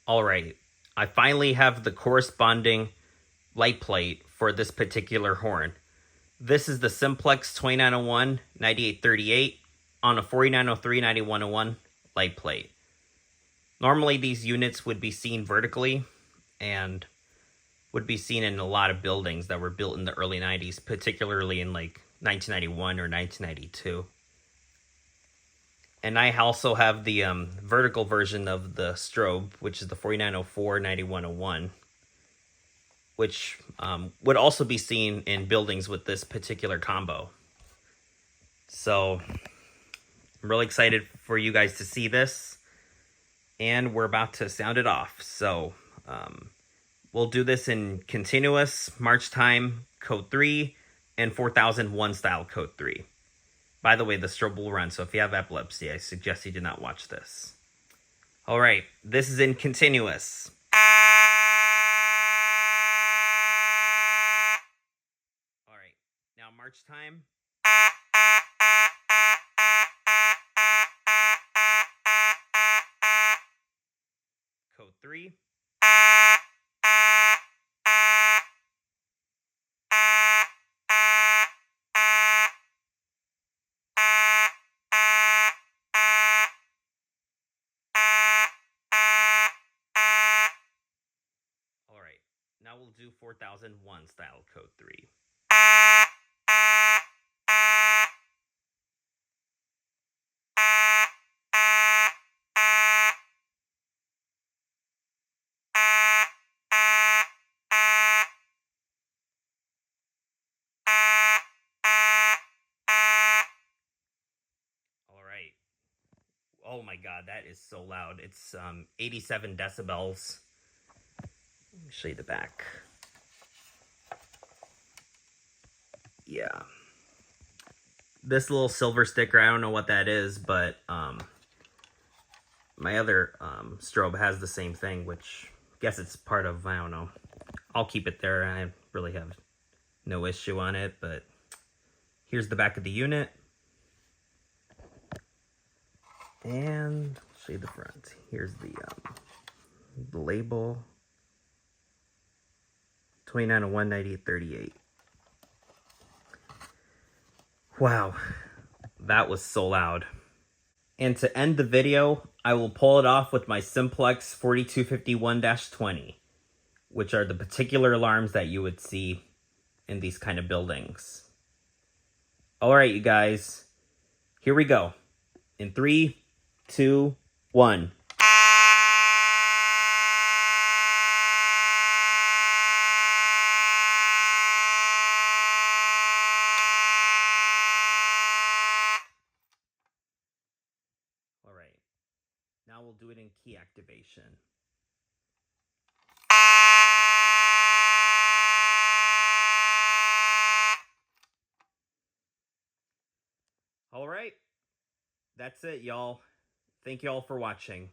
Alright, I finally have the corresponding light plate for this particular horn. This is the Simplex 2901 9838 on a 4903 9101 light plate. Normally these units would be seen vertically and would be seen in a lot of buildings that were built in the early 90s, particularly in like 1991 or 1992. And I also have the vertical version of the strobe, which is the 4904 9101, which would also be seen in buildings with this particular combo. So I'm really excited for you guys to see this, and we're about to sound it off. So we'll do this in continuous, March time, code 3, and 4001 style code 3. By the way, the strobe will run, so if you have epilepsy, I suggest you do not watch this. Alright, this is in continuous. Alright, now March time. Code 3. Alright, now we'll do 4001 style code 3. Alright. Oh my god, that is so loud. It's 87 decibels. Let me show you the back. Yeah. This little silver sticker, I don't know what that is, but my other strobe has the same thing, which I guess it's part of, I don't know. I'll keep it there. I really have no issue on it, but here's the back of the unit. And I'll show you the front. Here's the label. 2901 9838. Wow, that was so loud. And to end the video, I will pull it off with my Simplex 4251-20, which are the particular alarms that you would see in these kind of buildings. Alright, you guys, here we go. In 3, 2, 1. Alright, now we'll do it in key activation. Alright, that's it, y'all. Thank you all for watching.